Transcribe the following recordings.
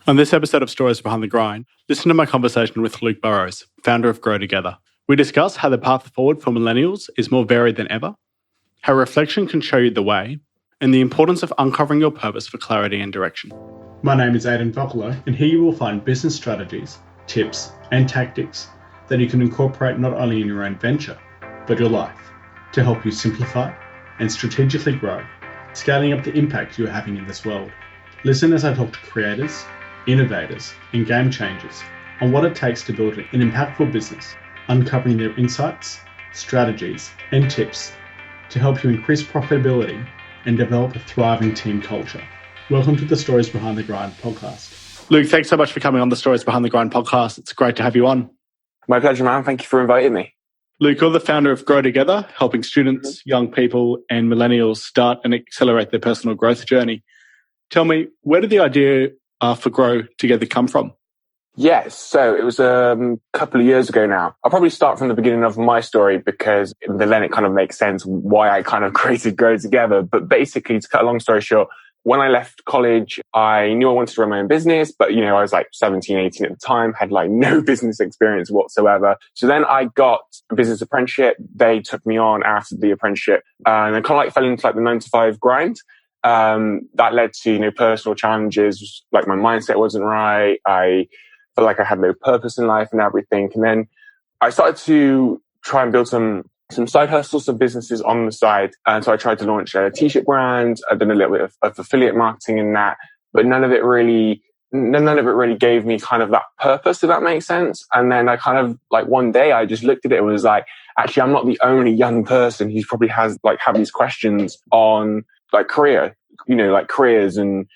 On this episode of Stories Behind the Grind, listen to my conversation with Luke Burrows, founder of Grow Together. We discuss how the path forward for millennials is more varied than ever, how reflection can show you the way, and the importance of uncovering your purpose for clarity and direction. My name is Aidan Vocalo, and here you will find business strategies, tips, and tactics that you can incorporate not only in your own venture, but your life, to help you simplify and strategically grow, scaling up the impact you are having in this world. Listen as I talk to creators, innovators, and game changers on what it takes to build an impactful business, uncovering their insights, strategies, and tips to help you increase profitability and develop a thriving team culture. Welcome to the Stories Behind the Grind podcast. Luke, thanks so much for coming on the Stories Behind the Grind podcast. It's great to have you on. My pleasure, man. Thank you for inviting me. Luke, you're the founder of Grow Together, helping students, young people, and millennials start and accelerate their personal growth journey. Tell me, where did the idea for Grow Together come from? Yes, so it was a couple of years ago now. I'll probably start from the beginning of my story because then it kind of makes sense why I kind of created Grow Together. But basically, to cut a long story short, when I left college, I knew I wanted to run my own business, but I was like 17, 18 at the time, had like no business experience whatsoever. So then I got a business apprenticeship. They took me on after the apprenticeship and I kind of like fell into like the 9 to 5 grind. That led to, personal challenges, like my mindset wasn't right. I felt like I had no purpose in life and everything. And then I started to try and build some side hustles, some businesses on the side. And so I tried to launch a t-shirt brand. I've done a little bit of affiliate marketing in that, but none of it really gave me kind of that purpose, if that makes sense. And then I kind of like one day I just looked at it and was like, actually, I'm not the only young person who probably have these questions on like career, like careers and,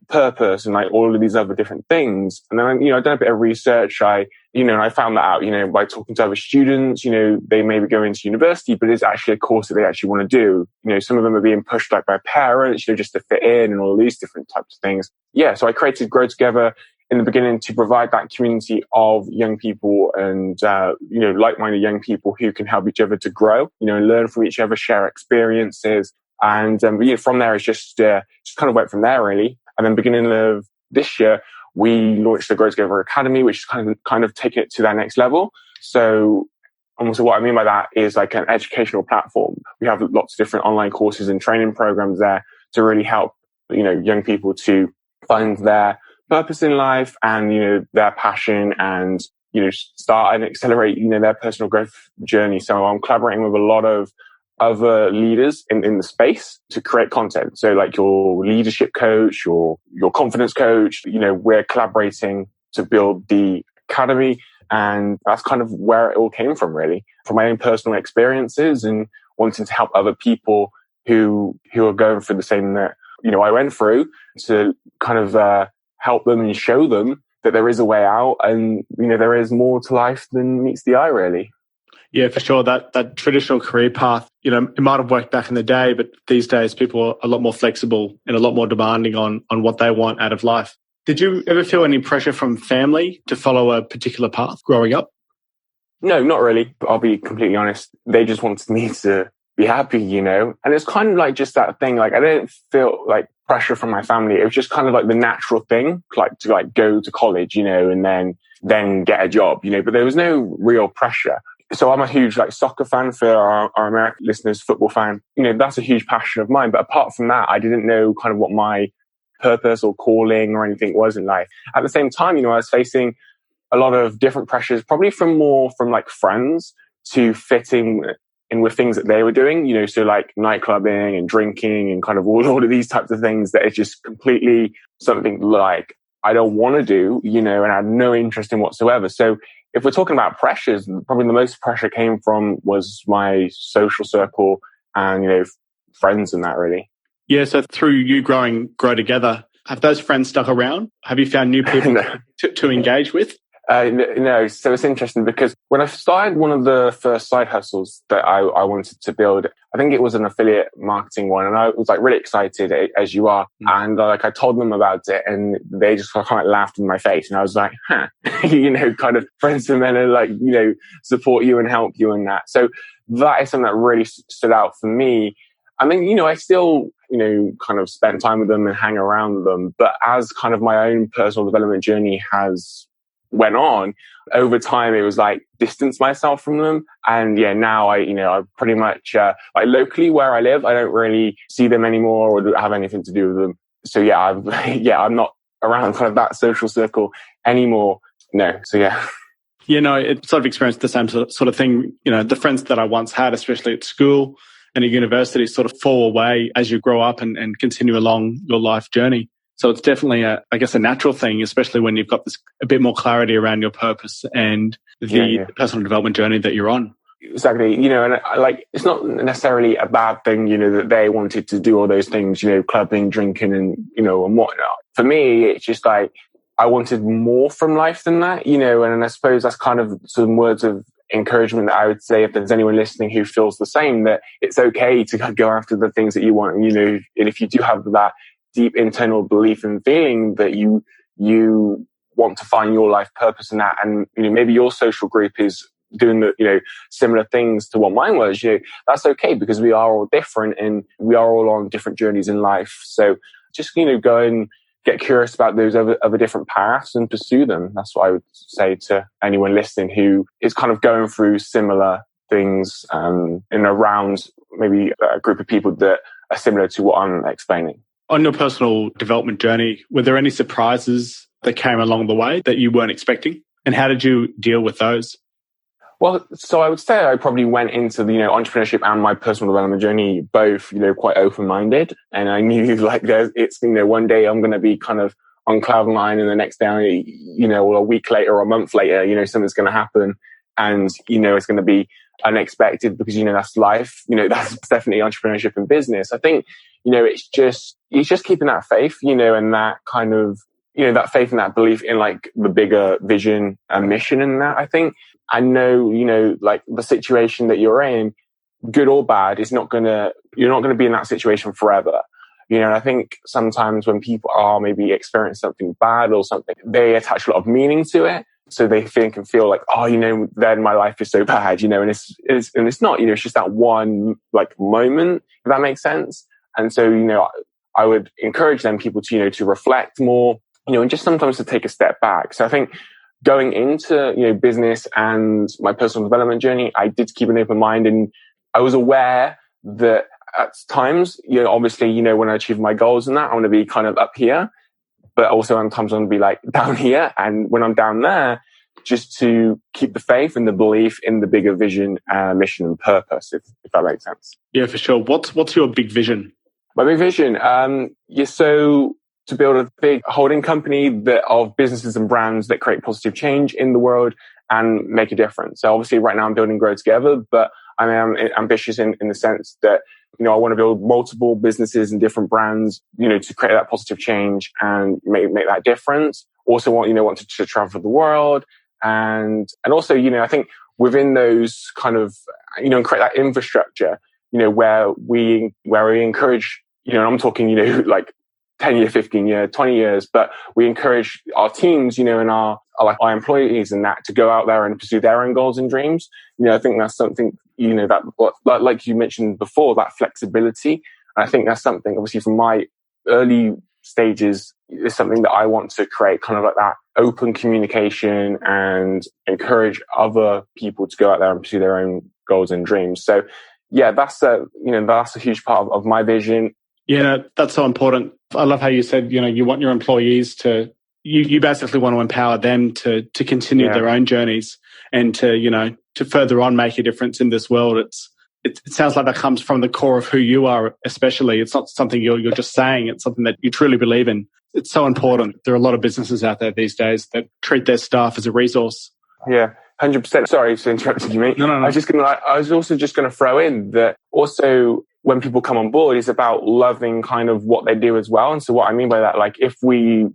purpose and like all of these other different things. And then, I've done a bit of research. I found that out, by talking to other students, they may be going to university, but it's actually a course that they actually want to do. Some of them are being pushed like by parents, just to fit in and all these different types of things. Yeah. So I created Grow Together in the beginning to provide that community of young people and, like-minded young people who can help each other to grow, learn from each other, share experiences. And from there, it's just kind of went from there, really. And then beginning of this year, we launched the Grow Together Academy, which is kind of taking it to that next level. So almost what I mean by that is like an educational platform. We have lots of different online courses and training programs there to really help, young people to find their purpose in life and, their passion and, start and accelerate, their personal growth journey. So I'm collaborating with a lot of other leaders in the space to create content. So like your leadership coach, your confidence coach, we're collaborating to build the academy. And that's kind of where it all came from, really, from my own personal experiences and wanting to help other people who are going through the same that, I went through, to kind of help them and show them that there is a way out and, there is more to life than meets the eye, really. Yeah, for sure. That traditional career path, it might have worked back in the day, but these days people are a lot more flexible and a lot more demanding on what they want out of life. Did you ever feel any pressure from family to follow a particular path growing up? No, not really. I'll be completely honest. They just wanted me to be happy, And it's kind of like just that thing. Like I didn't feel like pressure from my family. It was just kind of like the natural thing, like to like go to college, and then get a job, but there was no real pressure. So I'm a huge like soccer fan for our American listeners, football fan. That's a huge passion of mine. But apart from that, I didn't know kind of what my purpose or calling or anything was in life. At the same time, I was facing a lot of different pressures, probably from like friends to fitting in with things that they were doing, so like nightclubbing and drinking and kind of all of these types of things that is just completely something like I don't want to do, and I had no interest in whatsoever. So if we're talking about pressures, probably the most pressure came from was my social circle and, friends and that, really. Yeah. So through you Grow Together, have those friends stuck around? Have you found new people to engage with? No. So it's interesting because when I started one of the first side hustles that I wanted to build, I think it was an affiliate marketing one. And I was like really excited, as you are. And I told them about it and they just kind of laughed in my face. And I was like, kind of friends and men are like, support you and help you in that. So that is something that really stood out for me. And then, I still, kind of spend time with them and hang around them. But as kind of my own personal development journey has went on, over time, it was like distance myself from them. And yeah, now I pretty much, like locally where I live, I don't really see them anymore or have anything to do with them. So yeah, I'm not around kind of that social circle anymore. No. So yeah. It sort of experienced the same sort of thing. The friends that I once had, especially at school and at university, sort of fall away as you grow up and continue along your life journey. So it's definitely a natural thing, especially when you've got a bit more clarity around your purpose and the personal development journey that you're on. Exactly. And it's not necessarily a bad thing, that they wanted to do all those things, clubbing, drinking and, and whatnot. For me, it's just like, I wanted more from life than that, and I suppose that's kind of some words of encouragement that I would say if there's anyone listening who feels the same, that it's okay to go after the things that you want. And if you do have that deep internal belief and feeling that you want to find your life purpose in that, and maybe your social group is doing the similar things to what mine was, that's okay, because we are all different and we are all on different journeys in life. So just go and get curious about those other different paths and pursue them. That's what I would say to anyone listening who is kind of going through similar things in around maybe a group of people that are similar to what I'm explaining. On your personal development journey, were there any surprises that came along the way that you weren't expecting? And how did you deal with those? Well, so I would say I probably went into the, entrepreneurship and my personal development journey both, quite open-minded. And I knew it's, one day I'm going to be kind of on cloud nine and the next day, or a week later or a month later, something's going to happen. And, it's going to be unexpected because, that's life. That's definitely entrepreneurship and business. I think, it's just keeping that faith, and that kind of, that faith and that belief in like the bigger vision and mission in that. I think I know, like the situation that you're in, good or bad, you're not going to be in that situation forever. And I think sometimes when people are maybe experiencing something bad or something, they attach a lot of meaning to it. So they think and feel like, then my life is so bad, and it's not, it's just that one like moment, if that makes sense. And so, I would encourage people to reflect more, and just sometimes to take a step back. So I think going into, business and my personal development journey, I did keep an open mind, and I was aware that at times, obviously, when I achieve my goals and that, I want to be kind of up here, but also sometimes I want to be like down here. And when I'm down there, just to keep the faith and the belief in the bigger vision, mission and purpose, if that makes sense. Yeah, for sure. What's your big vision? My big vision, so to build a big holding company of businesses and brands that create positive change in the world and make a difference. So obviously right now I'm building Grow Together, but I am ambitious in the sense that, I want to build multiple businesses and different brands, to create that positive change and make that difference. Also want to travel the world. And also, I think within those kind of, and create that infrastructure, where we encourage, and I'm talking, like 10 year, 15 year, 20 years, but we encourage our teams, and our employees and that to go out there and pursue their own goals and dreams. I think that's something, that like you mentioned before, that flexibility. I think that's something obviously from my early stages is something that I want to create, kind of like that open communication and encourage other people to go out there and pursue their own goals and dreams. So yeah, that's a huge part of my vision. Yeah, that's so important. I love how you said, you want your employees to, you basically want to empower them to continue their own journeys and to further on make a difference in this world. It sounds like that comes from the core of who you are, especially. It's not something you're just saying. It's something that you truly believe in. It's so important. There are a lot of businesses out there these days that treat their staff as a resource. Yeah, 100%. Sorry to interrupt you, mate. No. I was also just going to throw in that also when people come on board, it's about loving kind of what they do as well. And so what I mean by that, like if we,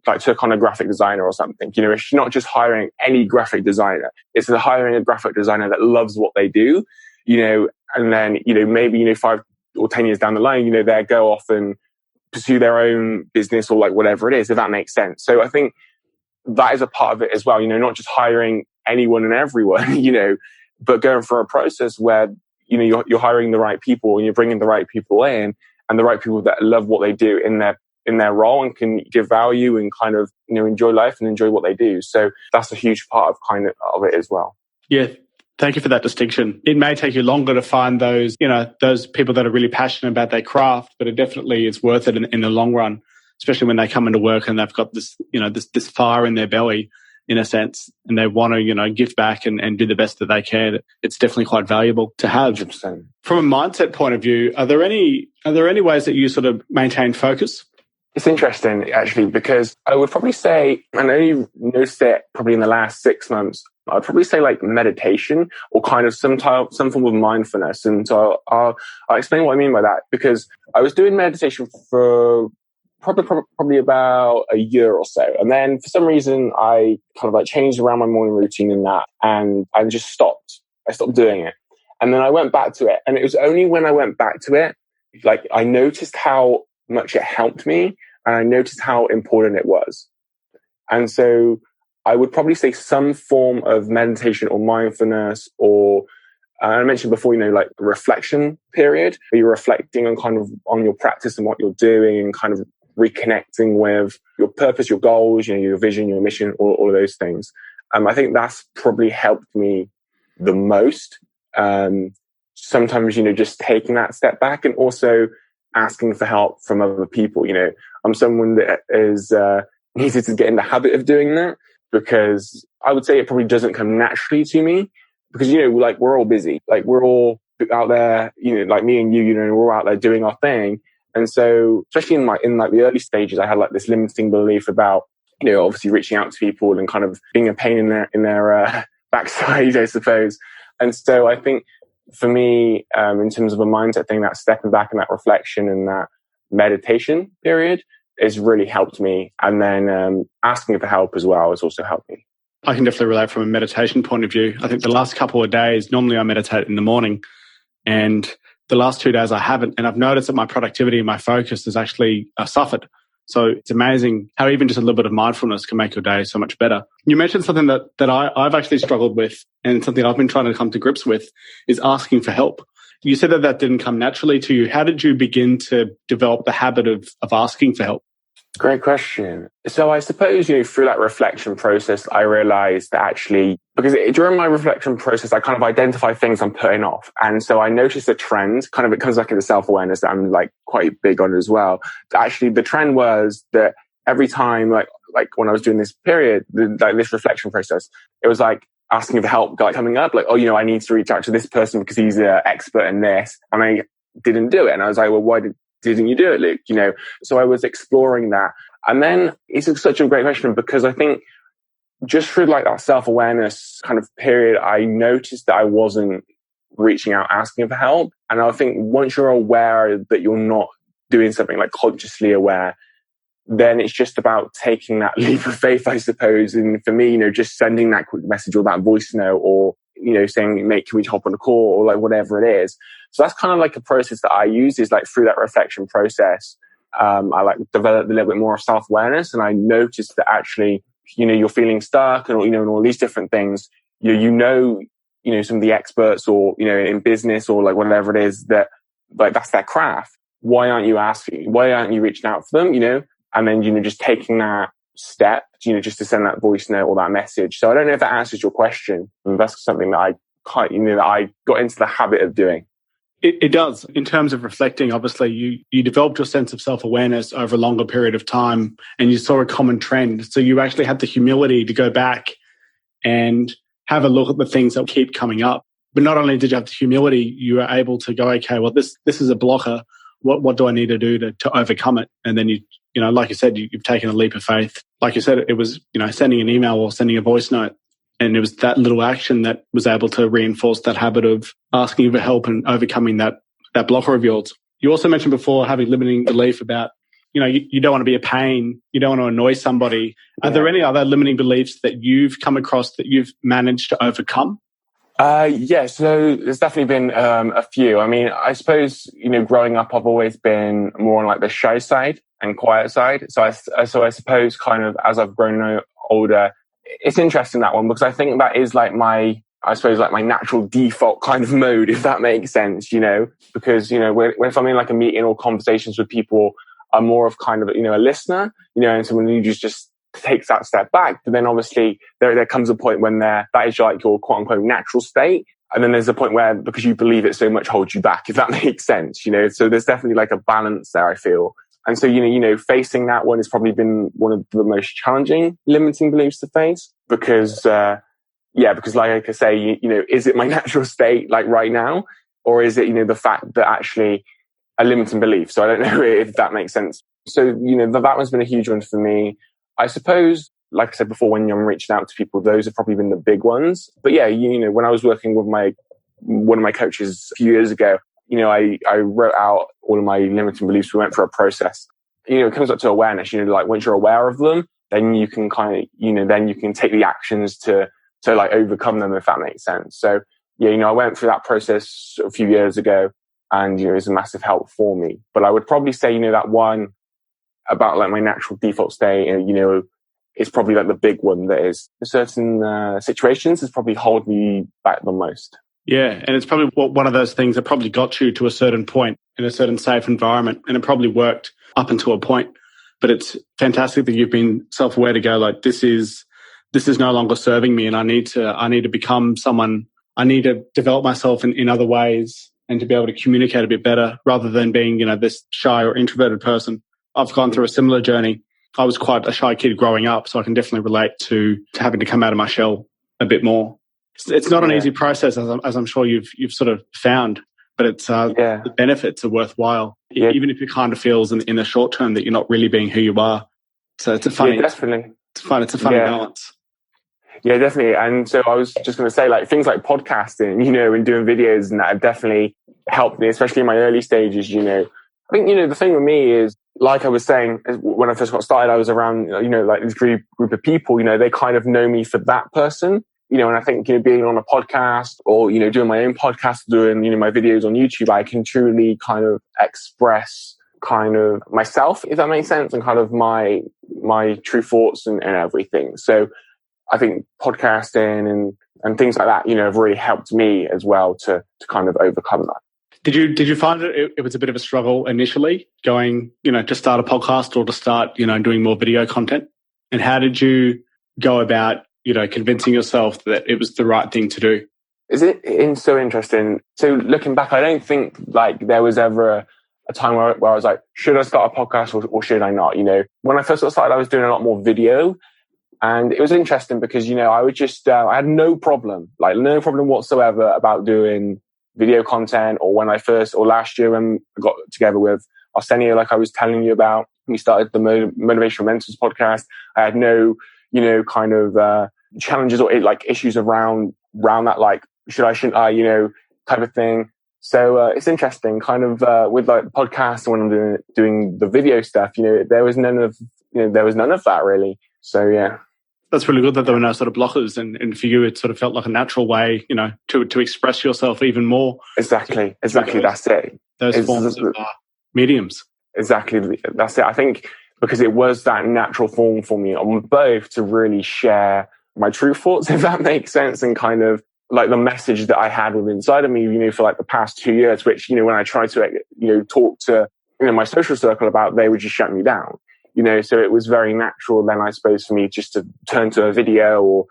like took on a graphic designer or something, it's not just hiring any graphic designer. It's hiring a graphic designer that loves what they do, and then, maybe, 5 or 10 years down the line, they go off and pursue their own business or like whatever it is, if that makes sense. So I think that is a part of it as well, not just hiring anyone and everyone, but going through a process where, you're hiring the right people and you're bringing the right people in, and the right people that love what they do in their role and can give value and kind of, enjoy life and enjoy what they do. So that's a huge part of it as well. Yeah. Thank you for that distinction. It may take you longer to find those people that are really passionate about their craft, but it definitely is worth it in the long run, especially when they come into work and they've got this, this fire in their belly, in a sense, and they want to, give back and do the best that they can. It's definitely quite valuable to have. 100%. From a mindset point of view, are there any ways that you sort of maintain focus? It's interesting, actually, because I would probably say, and I only noticed it probably in the last 6 months, I'd probably say like meditation or kind of some form of mindfulness. And so I'll explain what I mean by that, because I was doing meditation for probably about a year or so. And then for some reason, I kind of like changed around my morning routine in that, and I just stopped. I stopped doing it. And then I went back to it. And it was only when I went back to it, like I noticed how much it helped me, and I noticed how important it was. And so I would probably say some form of meditation or mindfulness, or I mentioned before, like a reflection period where you're reflecting on kind of on your practice and what you're doing, and kind of reconnecting with your purpose, your goals, your vision, your mission, all of those things. I think that's probably helped me the most. Sometimes, just taking that step back, and also asking for help from other people. I'm someone that is needed to get in the habit of doing that, because I would say it probably doesn't come naturally to me, because, like we're all busy, like we're all out there, like me and you, we're all out there doing our thing. And so, especially in the early stages, I had like this limiting belief about, obviously reaching out to people and kind of being a pain in their backside, I suppose. And so I think for me, in terms of a mindset thing, that stepping back and that reflection and that meditation period has really helped me. And then asking for help as well has also helped me. I can definitely relate from a meditation point of view. I think the last couple of days, normally I meditate in the morning, and the last 2 days I haven't. And I've noticed that my productivity and my focus has actually suffered. So it's amazing how even just a little bit of mindfulness can make your day so much better. You mentioned something that I've actually struggled with, and something I've been trying to come to grips with, is asking for help. You said that didn't come naturally to you. How did you begin to develop the habit of asking for help? Great question. So I suppose, through that reflection process, I realized that actually, because during my reflection process, I kind of identify things I'm putting off. And so I noticed a trend, kind of, it comes back into self-awareness that I'm like quite big on as well. Actually, the trend was that every time, like when I was doing this period, this reflection process, it was like asking for help, like coming up, like, oh, I need to reach out to this person because he's an expert in this. And I didn't do it. And I was like, well, why didn't you do it, Luke? So I was exploring that. And then it's such a great question, because I think just through like that self-awareness kind of period, I noticed that I wasn't reaching out, asking for help. And I think once you're aware that you're not doing something, like consciously aware, then it's just about taking that leap of faith, I suppose. And for me, just sending that quick message or that voice note, or, saying, mate, can we hop on a call, or like whatever it is. So that's kind of like a process that I use, is like through that reflection process. I like developed a little bit more of self-awareness, and I noticed that actually, you're feeling stuck and, and all these different things, some of the experts, or, in business, or like whatever it is, that like that's their craft. Why aren't you asking? Why aren't you reaching out for them? And then, just taking that step, just to send that voice note or that message. So I don't know if that answers your question. And that's something that I got into the habit of doing. It does. In terms of reflecting, obviously, you developed your sense of self-awareness over a longer period of time, and you saw a common trend. So you actually had the humility to go back and have a look at the things that keep coming up. But not only did you have the humility, you were able to go, okay, well, this is a blocker. What do I need to do to overcome it? And then like you said, you've taken a leap of faith. Like you said, it was, sending an email or sending a voice note. And it was that little action that was able to reinforce that habit of asking for help and overcoming that blocker of yours. You also mentioned before having limiting belief about, you don't want to be a pain. You don't want to annoy somebody. Are there any other limiting beliefs that you've come across that you've managed to overcome? Yeah, so there's definitely been a few. I mean, I suppose, growing up, I've always been more on like the shy side and quiet side. So I suppose kind of as I've grown older, it's interesting, that one, because I think that is like my I suppose, like my natural default kind of mode, if that makes sense, because, if I'm in like a meeting or conversations with people, I'm more of kind of, a listener, and so when you just takes that step back, but then obviously there comes a point when that is like your quote unquote natural state. And then there's a point where, because you believe it so much, holds you back, if that makes sense, so there's definitely like a balance there, I feel. And so, facing that one has probably been one of the most challenging limiting beliefs to face because like I say, is it my natural state like right now? Or is it, the fact that actually a limiting belief? So I don't know if that makes sense. So, that one's been a huge one for me. I suppose, like I said before, when I'm reaching out to people, those have probably been the big ones. But yeah, when I was working with one of my coaches a few years ago, I wrote out all of my limiting beliefs. We went through a process. It comes up to awareness, like once you're aware of them, then you can kind of, then you can take the actions to like overcome them, if that makes sense. So yeah, I went through that process a few years ago and, it was a massive help for me. But I would probably say, that one about like my natural default state, is probably like the big one that is in certain situations has probably held me back the most. Yeah. And it's probably one of those things that probably got you to a certain point in a certain safe environment. And it probably worked up until a point, but it's fantastic that you've been self-aware to go like, this is no longer serving me. And I need to become someone. I need to develop myself in other ways and to be able to communicate a bit better rather than being, this shy or introverted person. I've gone through a similar journey. I was quite a shy kid growing up, so I can definitely relate to having to come out of my shell a bit more. It's not an easy process, as I'm sure you've sort of found, but it's the benefits are worthwhile, even if it kind of feels in the short term that you're not really being who you are. So it's a funny, definitely. It's a funny balance. Yeah, definitely. And so I was just going to say, like, things like podcasting, and doing videos and that have definitely helped me, especially in my early stages. I think, the thing with me is, like I was saying, when I first got started, I was around, like this group of people, they kind of know me for that person, and I think, being on a podcast or, doing my own podcast, doing, my videos on YouTube, I can truly kind of express kind of myself, if that makes sense, and kind of my true thoughts and everything. So I think podcasting and things like that, have really helped me as well to kind of overcome that. Did you find that it was a bit of a struggle initially going, to start a podcast or to start, doing more video content? And how did you go about, convincing yourself that it was the right thing to do? It's so interesting. So looking back, I don't think like there was ever a time where I was like, should I start a podcast or should I not? When I first got started, I was doing a lot more video. And it was interesting because, I would just, I had no problem whatsoever about doing video content, or when last year when I got together with Arsenio, like I was telling you about, we started the Motivational Mentors podcast. I had no, kind of, challenges or like issues around that, like, shouldn't I, type of thing. So, it's interesting kind of, with like the podcast and when I'm doing the video stuff, there was none of that really. So, yeah. That's really good that there were no sort of blockers, and for you, it sort of felt like a natural way, to express yourself even more. Exactly. That's it. Those forms of mediums. Exactly. That's it. I think because it was that natural form for me on both to really share my true thoughts, if that makes sense, and kind of like the message that I had within inside of me, for like the past 2 years, which, when I tried to, talk to, my social circle about, they would just shut me down. So it was very natural then, I suppose, for me just to turn to a video or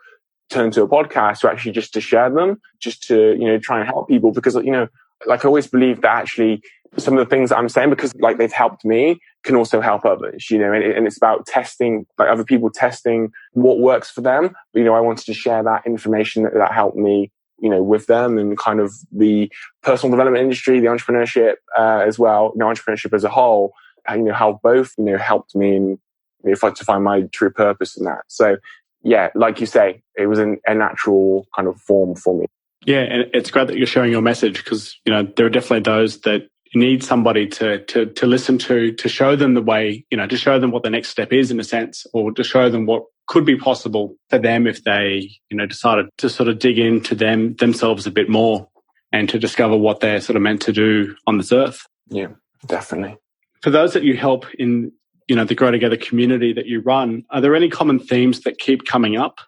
turn to a podcast to actually just to share them, just to, try and help people because, like I always believe that actually some of the things that I'm saying, because like they've helped me, can also help others, and it's about testing, like other people testing what works for them. But, I wanted to share that information that helped me, with them, and kind of the personal development industry, the entrepreneurship, as well, entrepreneurship as a whole. How both, helped me in, to find my true purpose in that. So, yeah, like you say, it was a natural kind of form for me. Yeah, and it's great that you're sharing your message because, there are definitely those that need somebody to listen to show them the way, to show them what the next step is in a sense, or to show them what could be possible for them if they, decided to sort of dig into themselves a bit more and to discover what they're sort of meant to do on this earth. Yeah, definitely. For those that you help in, the Grow Together community that you run, are there any common themes that keep coming up?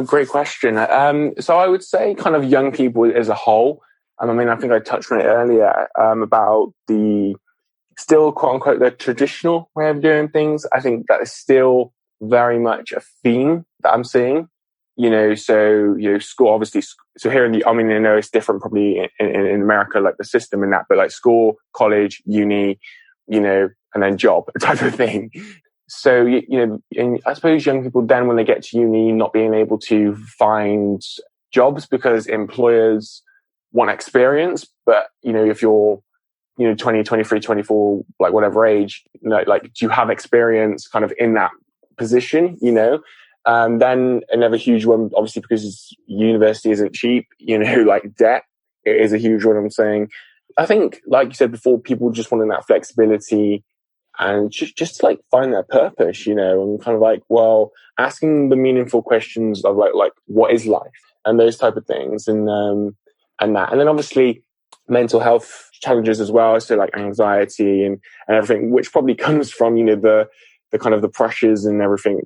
Great question. So I would say kind of young people as a whole. I mean, I think I touched on it earlier, about the still quote unquote the traditional way of doing things. I think that is still very much a theme that I'm seeing. School obviously. So here I know it's different probably in America, like the system and that, but like school, college, uni, and then job type of thing. So, and I suppose young people then when they get to uni, not being able to find jobs because employers want experience. But, if you're, 20, 23, 24, like whatever age, like do you have experience kind of in that position, then another huge one, obviously, because university isn't cheap, like debt, it is a huge one. I'm saying, I think, like you said before, people just wanting that flexibility and just like find their purpose, and kind of like, well, asking the meaningful questions of like what is life and those type of things, and that, and then obviously mental health challenges as well, so like anxiety and everything, which probably comes from the kind of the pressures and everything,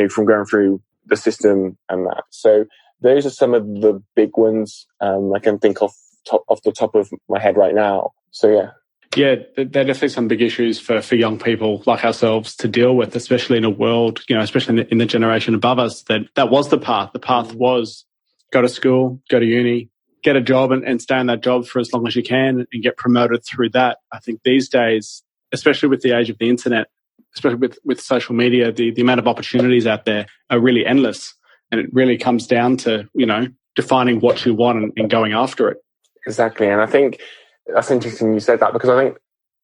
from going through the system and that. So those are some of the big ones I can think of off the top of my head right now. So yeah. Yeah, there are definitely some big issues for young people like ourselves to deal with, especially in a world, especially in the generation above us, that was the path. The path was go to school, go to uni, get a job and stay in that job for as long as you can and get promoted through that. I think these days, especially with the age of the internet, especially with social media, the amount of opportunities out there are really endless. And it really comes down to, defining what you want and going after it. Exactly. And I think that's interesting you said that, because I think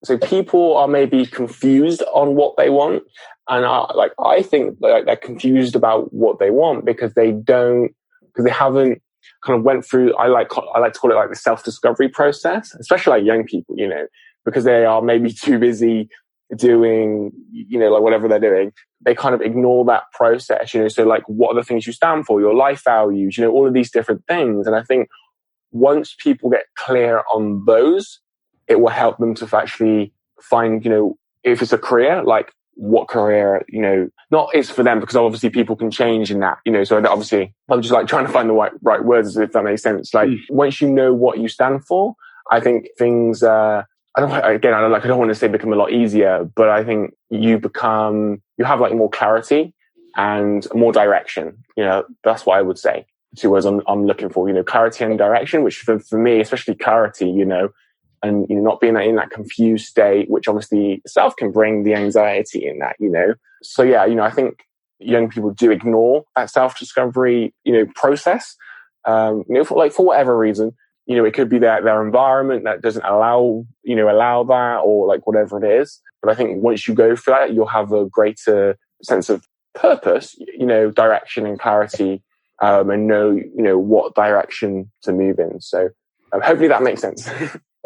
so people are maybe confused on what they want. And I think they're confused about what they want because they haven't kind of went through, I like to call it like the self-discovery process, especially like young people, because they are maybe too busy doing, like whatever they're doing. They kind of ignore that process, so like what are the things you stand for, your life values, all of these different things. And I think once people get clear on those, it will help them to actually find, if it's a career, like what career, not is for them, because obviously people can change in that, so obviously I'm just like trying to find the right words, if that makes sense. Like once you know what you stand for, I think things, I don't want to say become a lot easier, but I think you have like more clarity and more direction. That's what I would say. Two words I'm looking for, clarity and direction, which for me, especially clarity, and not being in that confused state, which obviously itself can bring the anxiety in that, So yeah, I think young people do ignore that self-discovery, process, for whatever reason. It could be their environment that doesn't allow that, or like whatever it is. But I think once you go for that, you'll have a greater sense of purpose, direction and clarity, and know what direction to move in. So hopefully that makes sense.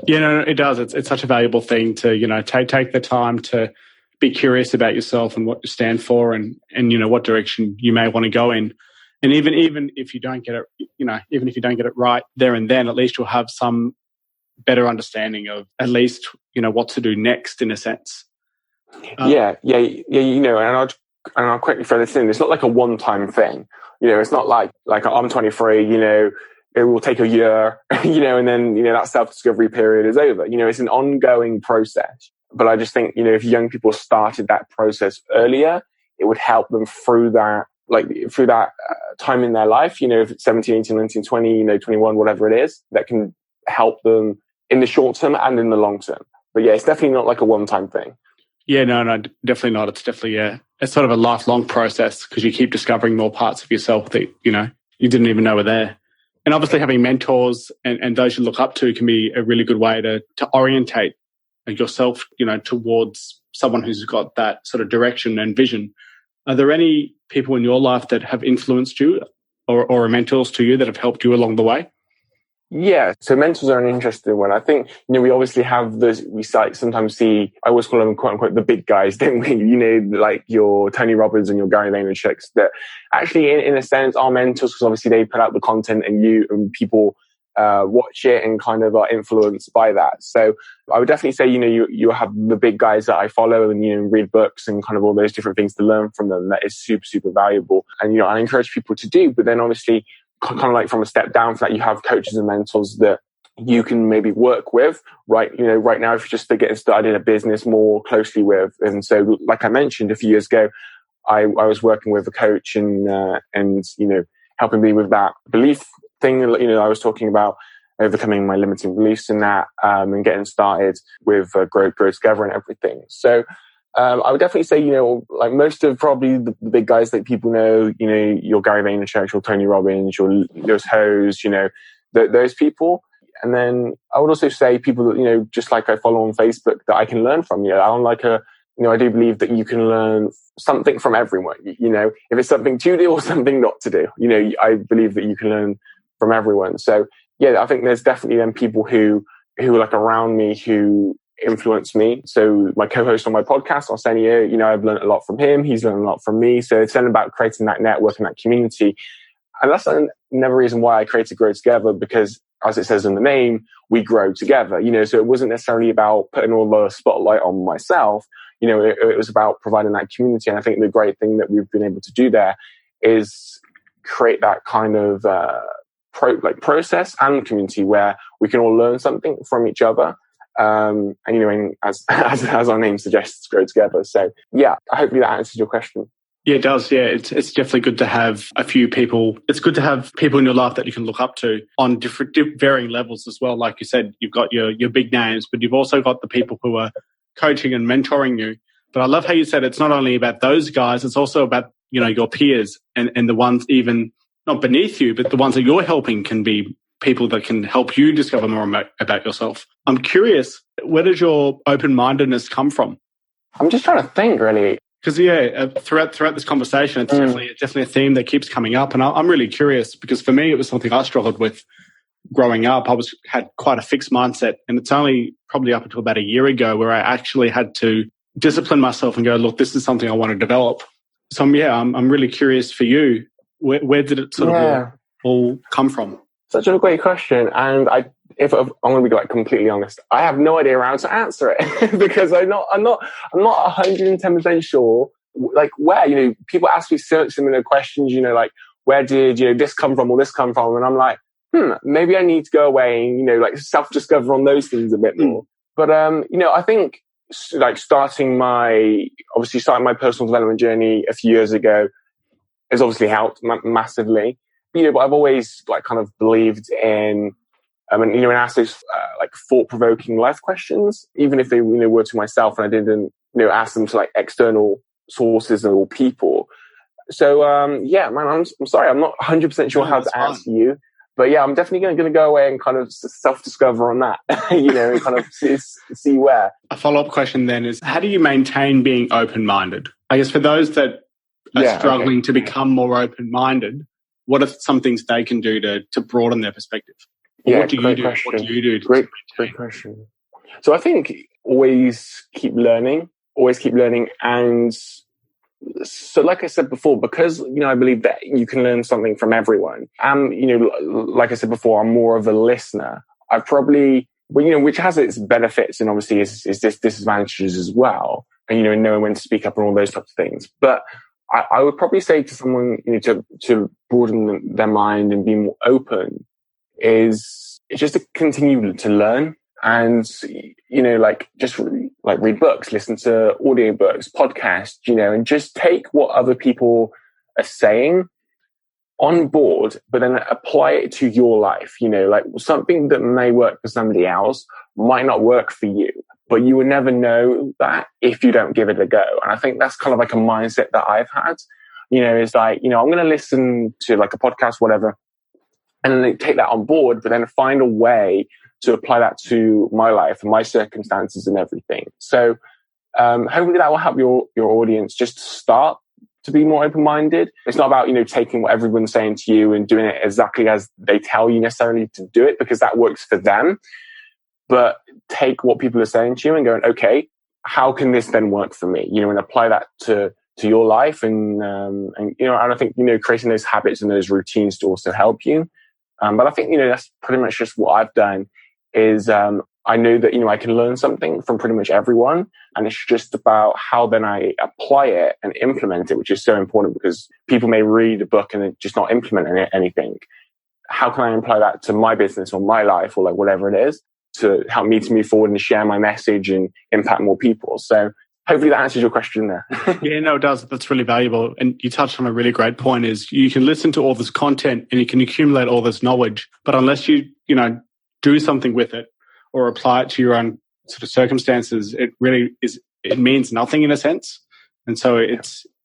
Yeah, no, it does. It's such a valuable thing to take the time to be curious about yourself and what you stand for, and what direction you may want to go in. And even if you don't get it, even if you don't get it right there and then, at least you'll have some better understanding of at least what to do next, in a sense. And I'll quickly throw this in. It's not like a one-time thing. It's not like I'm 23. It will take a year. And then that self-discovery period is over. It's an ongoing process. But I just think if young people started that process earlier, it would help them through that time in their life. If it's 17, 18, 19, 20, 21, whatever it is, that can help them in the short term and in the long term. But yeah, it's definitely not like a one-time thing. Yeah, no, definitely not. It's definitely, it's sort of a lifelong process, because you keep discovering more parts of yourself that, you didn't even know were there. And obviously having mentors and those you look up to can be a really good way to orientate yourself, towards someone who's got that sort of direction and vision. Are there any people in your life that have influenced you or are mentors to you that have helped you along the way? Yeah, so mentors are an interesting one. I think, we obviously have this, sometimes see, I always call them quote unquote the big guys, don't we? Like your Tony Robbins and your Gary Vaynerchuk's, that actually in a sense are mentors, because obviously they put out the content and people watch it and kind of are influenced by that. So I would definitely say, you have the big guys that I follow and, read books and kind of all those different things to learn from them. That is super, super valuable. And, I encourage people to do, but then obviously kind of like from a step down from that, you have coaches and mentors that you can maybe work with, right? Right now, if you're just getting started in a business more closely with. And so, like I mentioned a few years ago, I was working with a coach and helping me with that belief thing. I was talking about overcoming my limiting beliefs in that, and getting started with Grow Together and everything. So, I would definitely say, like most of probably the big guys that people know, your Gary Vaynerchuk, your Tony Robbins, your Lewis Howes, those people. And then I would also say people that, just like I follow on Facebook that I can learn from. I'm like I do believe that you can learn something from everyone. If it's something to do or something not to do, I believe that you can learn from everyone. So yeah, I think there's definitely then people who are like around me who influence me. So my co-host on my podcast, Arsenio, I've learned a lot from him. He's learned a lot from me. So it's then about creating that network and that community. And that's another reason why I created Grow Together, because as it says in the name, we grow together, so it wasn't necessarily about putting all the spotlight on myself. It was about providing that community. And I think the great thing that we've been able to do there is create that kind of process and community where we can all learn something from each other. And as our name suggests, grow together. So yeah, hopefully that answers your question. Yeah, it does. Yeah, it's definitely good to have a few people. It's good to have people in your life that you can look up to on different varying levels as well. Like you said, you've got your big names, but you've also got the people who are coaching and mentoring you. But I love how you said it's not only about those guys, it's also about, your peers and the ones even not beneath you, but the ones that you're helping can be people that can help you discover more about yourself. I'm curious, where does your open-mindedness come from? I'm just trying to think, really. Because throughout this conversation, it's definitely a theme that keeps coming up, and I'm really curious because for me, it was something I struggled with growing up. I had quite a fixed mindset, and it's only probably up until about a year ago where I actually had to discipline myself and go, look, this is something I want to develop. So I'm really curious for you. Where did it sort of all come from? Such a great question, and if I'm going to be like completely honest, I have no idea how to answer it because I'm not 110% sure. Like where, people ask me similar questions, like where did, this come from or this come from? And I'm like, maybe I need to go away and, like self-discover on those things a bit more. But, I think like starting my personal development journey a few years ago has obviously helped massively. But I've always like kind of believed in, and asked those like thought-provoking life questions, even if they were to myself, and I didn't ask them to like external sources or people. So I'm sorry, I'm not 100% sure how to answer you, but yeah, I'm definitely going to go away and kind of self-discover on that, and kind of see where. A follow-up question then is, how do you maintain being open-minded? I guess for those that are struggling to become more open-minded, what are some things they can do to broaden their perspective? What do you do? What do you do? Great question. So I think always keep learning. And so like I said before, because, I believe that you can learn something from everyone. And, like I said before, I'm more of a listener. I probably, which has its benefits and obviously is disadvantages as well. And, knowing when to speak up and all those types of things. But I would probably say to someone, to broaden their mind and be more open is just to continue to learn and, just read books, listen to audiobooks, podcasts, and just take what other people are saying on board, but then apply it to your life. Like something that may work for somebody else might not work for you, but you would never know that if you don't give it a go. And I think that's kind of like a mindset that I've had, is like, I'm going to listen to like a podcast, whatever, and then take that on board, but then find a way to apply that to my life and my circumstances and everything. So hopefully that will help your audience just start to be more open-minded. It's not about, taking what everyone's saying to you and doing it exactly as they tell you necessarily to do it, because that works for them. But take what people are saying to you and going, okay, how can this then work for me? And apply that to your life. And I think, creating those habits and those routines to also help you. But I think, that's pretty much just what I've done is, I know that, I can learn something from pretty much everyone. And it's just about how then I apply it and implement it, which is so important because people may read a book and just not implement anything. How can I apply that to my business or my life or like whatever it is to help me to move forward and share my message and impact more people? So hopefully that answers your question there. Yeah, no, it does. That's really valuable. And you touched on a really great point is you can listen to all this content and you can accumulate all this knowledge, but unless you do something with it or apply it to your own sort of circumstances, it means nothing in a sense. And so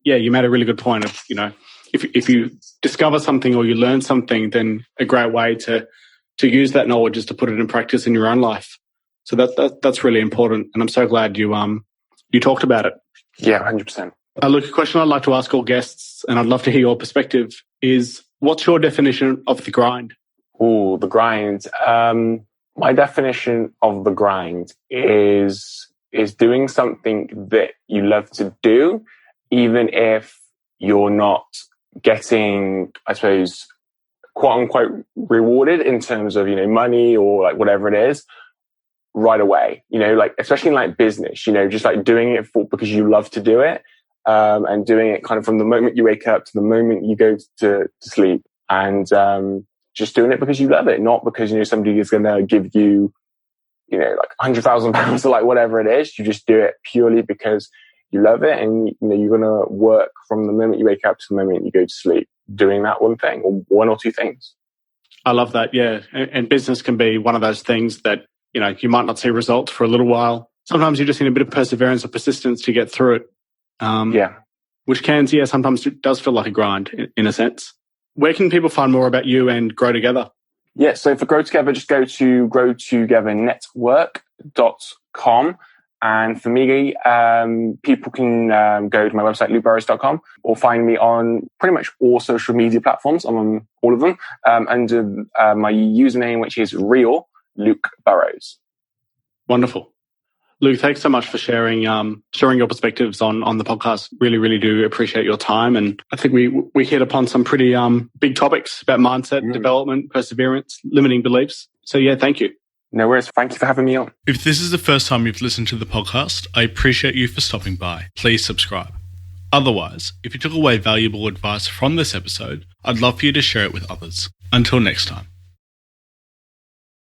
you made a really good point of, if you discover something or you learn something, then a great way to use that knowledge is to put it in practice in your own life. So that's really important. And I'm so glad you talked about it. Yeah, 100%. Look, a question I'd like to ask all guests, and I'd love to hear your perspective, is what's your definition of the grind? Oh, the grind. My definition of the grind is doing something that you love to do, even if you're not getting, I suppose, quote unquote rewarded in terms of, money or like whatever it is right away, like especially in like business, just like doing it because you love to do it, and doing it kind of from the moment you wake up to the moment you go to sleep, and just doing it because you love it, not because somebody is going to give you like £100,000 or like whatever it is. You just do it purely because you love it, and you're going to work from the moment you wake up to the moment you go to sleep doing that one thing or one or two things. I love that. Yeah. And business can be one of those things that you might not see results for a little while. Sometimes you just need a bit of perseverance or persistence to get through it. Which sometimes it does feel like a grind in a sense. Where can people find more about you and Grow Together? Yeah, so for Grow Together, just go to growtogethernetwork.com. And for me, people can go to my website, lukeburrows.com, or find me on pretty much all social media platforms. I'm on all of them, under my username, which is real Luke Burrows. Wonderful. Luke, thanks so much for sharing your perspectives on the podcast. Really, really do appreciate your time. And I think we hit upon some pretty big topics about mindset, development, perseverance, limiting beliefs. So yeah, thank you. No worries. Thank you for having me on. If this is the first time you've listened to the podcast, I appreciate you for stopping by. Please subscribe. Otherwise, if you took away valuable advice from this episode, I'd love for you to share it with others. Until next time.